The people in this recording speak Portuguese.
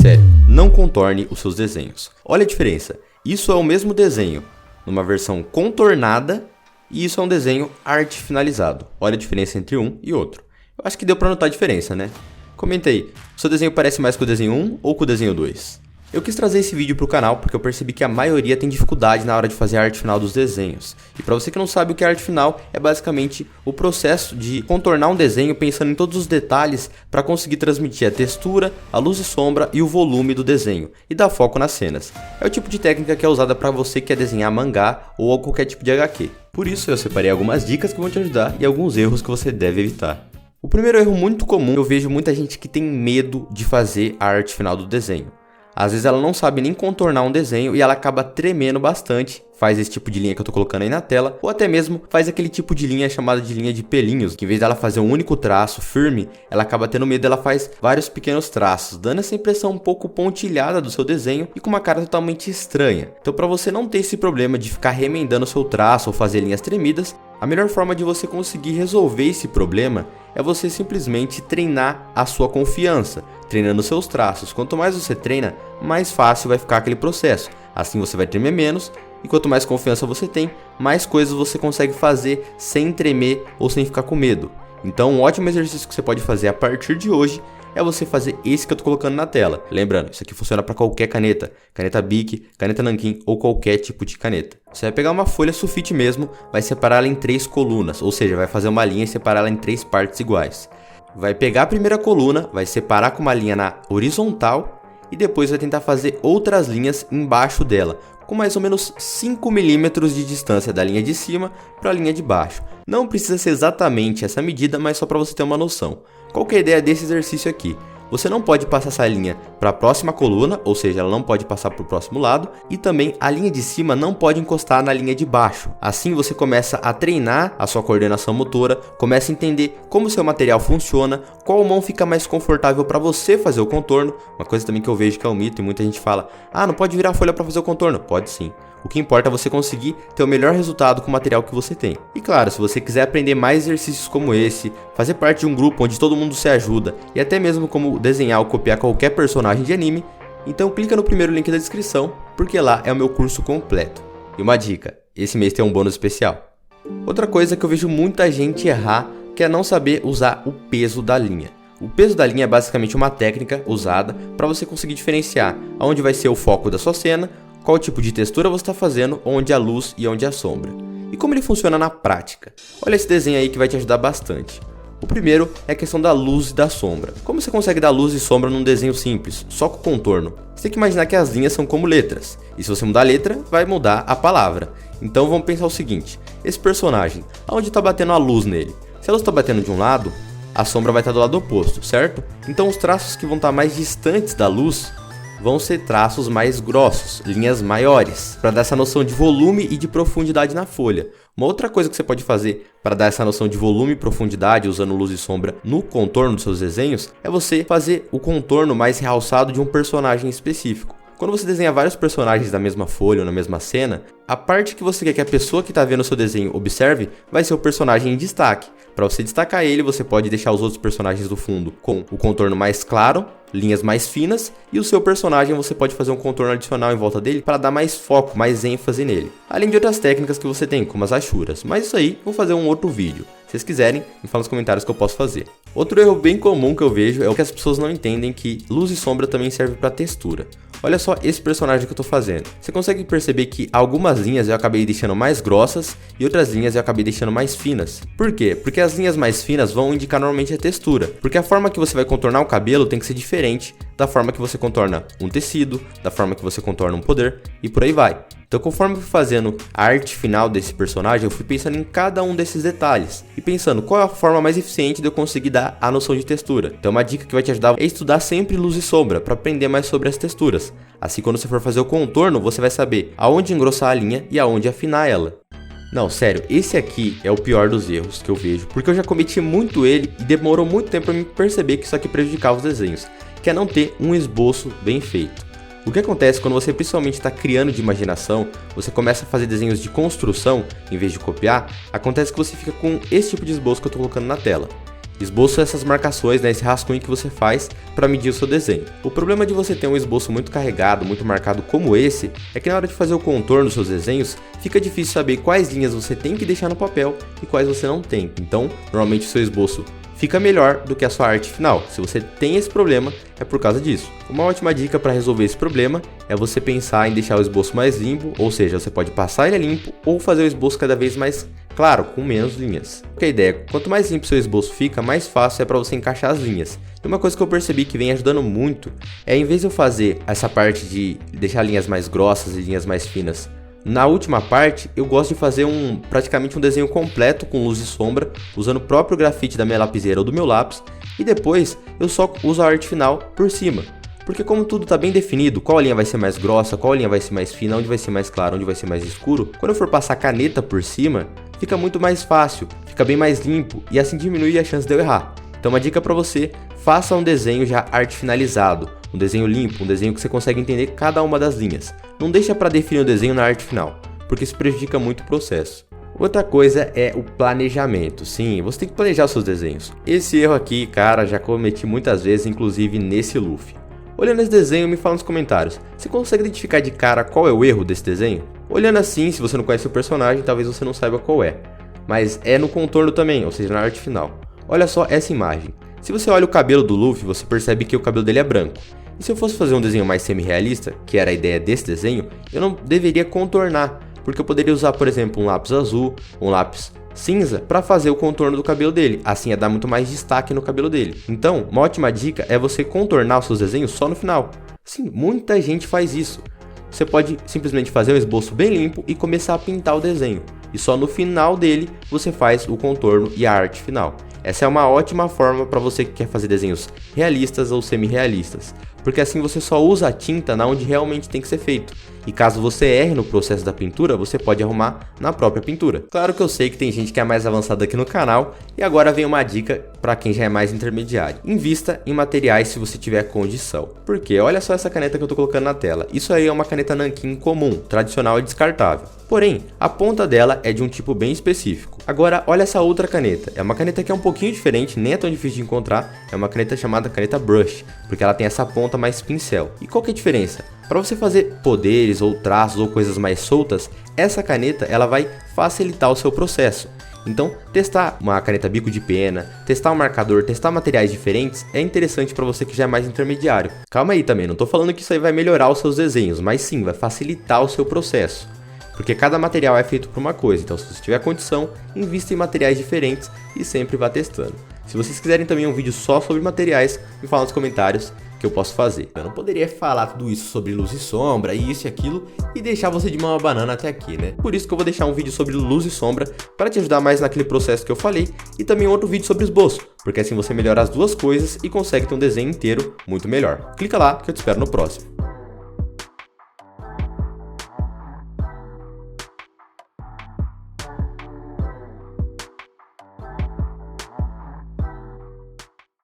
sério, não contorne os seus desenhos. Olha a diferença, isso é o mesmo desenho, numa versão contornada, e isso é um desenho arte finalizado. Olha a diferença entre um e outro. Eu acho que deu pra notar a diferença, né? Comenta aí, o seu desenho parece mais com o desenho 1 ou com o desenho 2? Eu quis trazer esse vídeo pro canal porque eu percebi que a maioria tem dificuldade na hora de fazer a arte final dos desenhos. E para você que não sabe o que é arte final, é basicamente o processo de contornar um desenho pensando em todos os detalhes para conseguir transmitir a textura, a luz e sombra e o volume do desenho, e dar foco nas cenas. É o tipo de técnica que é usada para você que quer desenhar mangá ou qualquer tipo de HQ. Por isso eu separei algumas dicas que vão te ajudar e alguns erros que você deve evitar. O primeiro erro muito comum, eu vejo muita gente que tem medo de fazer a arte final do desenho. Às vezes ela não sabe nem contornar um desenho e ela acaba tremendo bastante, faz esse tipo de linha que eu tô colocando aí na tela, ou até mesmo faz aquele tipo de linha chamada de linha de pelinhos, que em vez dela fazer um único traço firme, ela acaba tendo medo, ela faz vários pequenos traços, dando essa impressão um pouco pontilhada do seu desenho e com uma cara totalmente estranha. Então para você não ter esse problema de ficar remendando o seu traço ou fazer linhas tremidas, a melhor forma de você conseguir resolver esse problema é você simplesmente treinar a sua confiança, treinando seus traços. Quanto mais você treina, mais fácil vai ficar aquele processo. Assim você vai tremer menos e quanto mais confiança você tem, mais coisas você consegue fazer sem tremer ou sem ficar com medo. Então um ótimo exercício que você pode fazer a partir de hoje é você fazer esse que eu tô colocando na tela. Lembrando, isso aqui funciona para qualquer caneta, caneta Bic, caneta Nanquim ou qualquer tipo de caneta. Você vai pegar uma folha sulfite mesmo, vai separar ela em 3 colunas, ou seja, vai fazer uma linha e separar ela em 3 partes iguais. Vai pegar a primeira coluna, vai separar com uma linha na horizontal e depois vai tentar fazer outras linhas embaixo dela, com mais ou menos 5 milímetros de distância da linha de cima para a linha de baixo. Não precisa ser exatamente essa medida, mas só para você ter uma noção. Qual que é a ideia desse exercício aqui? Você não pode passar essa linha para a próxima coluna, ou seja, ela não pode passar para o próximo lado, e também a linha de cima não pode encostar na linha de baixo. Assim você começa a treinar a sua coordenação motora, começa a entender como o seu material funciona, qual mão fica mais confortável para você fazer o contorno. Uma coisa também que eu vejo que é um mito e muita gente fala, não pode virar folha para fazer o contorno. Pode sim. O que importa é você conseguir ter o melhor resultado com o material que você tem. E claro, se você quiser aprender mais exercícios como esse, fazer parte de um grupo onde todo mundo se ajuda e até mesmo como desenhar ou copiar qualquer personagem de anime, então clica no primeiro link da descrição, porque lá é o meu curso completo. E uma dica, esse mês tem um bônus especial. Outra coisa que eu vejo muita gente errar, que é não saber usar o peso da linha. O peso da linha é basicamente uma técnica usada para você conseguir diferenciar aonde vai ser o foco da sua cena, qual tipo de textura você está fazendo, onde a luz e onde a sombra. E como ele funciona na prática? Olha esse desenho aí que vai te ajudar bastante. O primeiro é a questão da luz e da sombra. Como você consegue dar luz e sombra num desenho simples, só com contorno? Você tem que imaginar que as linhas são como letras, e se você mudar a letra, vai mudar a palavra. Então vamos pensar o seguinte, esse personagem, aonde está batendo a luz nele? Se a luz está batendo de um lado, a sombra vai estar do lado oposto, certo? Então os traços que vão estar mais distantes da luz vão ser traços mais grossos, linhas maiores, para dar essa noção de volume e de profundidade na folha. Uma outra coisa que você pode fazer para dar essa noção de volume e profundidade usando luz e sombra no contorno dos seus desenhos é você fazer o contorno mais realçado de um personagem específico. Quando você desenha vários personagens da mesma folha ou na mesma cena, a parte que você quer que a pessoa que está vendo o seu desenho observe vai ser o personagem em destaque. Para você destacar ele, você pode deixar os outros personagens do fundo com o contorno mais claro, linhas mais finas, e o seu personagem você pode fazer um contorno adicional em volta dele para dar mais foco, mais ênfase nele. Além de outras técnicas que você tem, como as achuras. Mas isso aí, vou fazer um outro vídeo. Se vocês quiserem, me fala nos comentários que eu posso fazer. Outro erro bem comum que eu vejo é o que as pessoas não entendem, que luz e sombra também serve para textura. Olha só esse personagem que eu tô fazendo. Você consegue perceber que algumas linhas eu acabei deixando mais grossas e outras linhas eu acabei deixando mais finas. Por quê? Porque as linhas mais finas vão indicar normalmente a textura. Porque a forma que você vai contornar o cabelo tem que ser diferente da forma que você contorna um tecido, da forma que você contorna um poder e por aí vai. Então conforme eu fui fazendo a arte final desse personagem, eu fui pensando em cada um desses detalhes e pensando qual é a forma mais eficiente de eu conseguir dar a noção de textura. Então uma dica que vai te ajudar é estudar sempre luz e sombra para aprender mais sobre as texturas. Assim quando você for fazer o contorno, você vai saber aonde engrossar a linha e aonde afinar ela. Não, sério, esse aqui é o pior dos erros que eu vejo, porque eu já cometi muito ele e demorou muito tempo para me perceber que isso aqui prejudicava os desenhos, que é não ter um esboço bem feito. O que acontece quando você principalmente está criando de imaginação, você começa a fazer desenhos de construção em vez de copiar, acontece que você fica com esse tipo de esboço que eu estou colocando na tela. Esboço é essas marcações, né, esse rascunho que você faz para medir o seu desenho. O problema de você ter um esboço muito carregado, muito marcado como esse, é que na hora de fazer o contorno dos seus desenhos, fica difícil saber quais linhas você tem que deixar no papel e quais você não tem. Então, normalmente o seu esboço fica melhor do que a sua arte final. Se você tem esse problema, é por causa disso. Uma ótima dica para resolver esse problema é você pensar em deixar o esboço mais limpo, ou seja, você pode passar ele limpo ou fazer o esboço cada vez mais claro, com menos linhas. Porque a ideia é, quanto mais limpo seu esboço fica, mais fácil é para você encaixar as linhas. E uma coisa que eu percebi que vem ajudando muito é, em vez de eu fazer essa parte de deixar linhas mais grossas e linhas mais finas, na última parte, eu gosto de fazer praticamente um desenho completo com luz e sombra, usando o próprio grafite da minha lapiseira ou do meu lápis, e depois eu só uso a arte final por cima. Porque como tudo está bem definido, qual linha vai ser mais grossa, qual linha vai ser mais fina, onde vai ser mais claro, onde vai ser mais escuro, quando eu for passar caneta por cima, fica muito mais fácil, fica bem mais limpo e assim diminui a chance de eu errar. Então uma dica para você, faça um desenho já arte finalizado, um desenho limpo, um desenho que você consegue entender cada uma das linhas. Não deixa para definir o desenho na arte final, porque isso prejudica muito o processo. Outra coisa é o planejamento. Sim, você tem que planejar os seus desenhos. Esse erro aqui, cara, já cometi muitas vezes, inclusive nesse Luffy. Olhando esse desenho, me fala nos comentários, você consegue identificar de cara qual é o erro desse desenho? Olhando assim, se você não conhece o personagem, talvez você não saiba qual é. Mas é no contorno também, ou seja, na arte final. Olha só essa imagem. Se você olha o cabelo do Luffy, você percebe que o cabelo dele é branco. E se eu fosse fazer um desenho mais semi-realista, que era a ideia desse desenho, eu não deveria contornar, porque eu poderia usar, por exemplo, um lápis azul, um lápis cinza, para fazer o contorno do cabelo dele, assim ia dar muito mais destaque no cabelo dele. Então, uma ótima dica é você contornar os seus desenhos só no final. Sim, muita gente faz isso. Você pode simplesmente fazer um esboço bem limpo e começar a pintar o desenho. E só no final dele você faz o contorno e a arte final. Essa é uma ótima forma para você que quer fazer desenhos realistas ou semi-realistas, porque assim você só usa a tinta na onde realmente tem que ser feito. E caso você erre no processo da pintura, você pode arrumar na própria pintura. Claro que eu sei que tem gente que é mais avançada aqui no canal, e agora vem uma dica para quem já é mais intermediário. Invista em materiais se você tiver condição. Porque olha só essa caneta que eu estou colocando na tela. Isso aí é uma caneta nanquim comum, tradicional e descartável. Porém, a ponta dela é de um tipo bem específico. Agora, olha essa outra caneta. É uma caneta que é um pouquinho diferente, nem é tão difícil de encontrar. É uma caneta chamada caneta brush, porque ela tem essa ponta mais pincel. E qual que é a diferença? Para você fazer poderes ou traços ou coisas mais soltas, essa caneta ela vai facilitar o seu processo. Então, testar uma caneta bico de pena, testar um marcador, testar materiais diferentes é interessante para você que já é mais intermediário. Calma aí também, não estou falando que isso aí vai melhorar os seus desenhos, mas sim, vai facilitar o seu processo. Porque cada material é feito por uma coisa, então se você tiver condição, invista em materiais diferentes e sempre vá testando. Se vocês quiserem também um vídeo só sobre materiais, me fala nos comentários que eu posso fazer. Eu não poderia falar tudo isso sobre luz e sombra, e isso e aquilo, e deixar você de mão a banana até aqui, né? Por isso que eu vou deixar um vídeo sobre luz e sombra, para te ajudar mais naquele processo que eu falei, e também outro vídeo sobre esboço, porque assim você melhora as duas coisas e consegue ter um desenho inteiro muito melhor. Clica lá que eu te espero no próximo.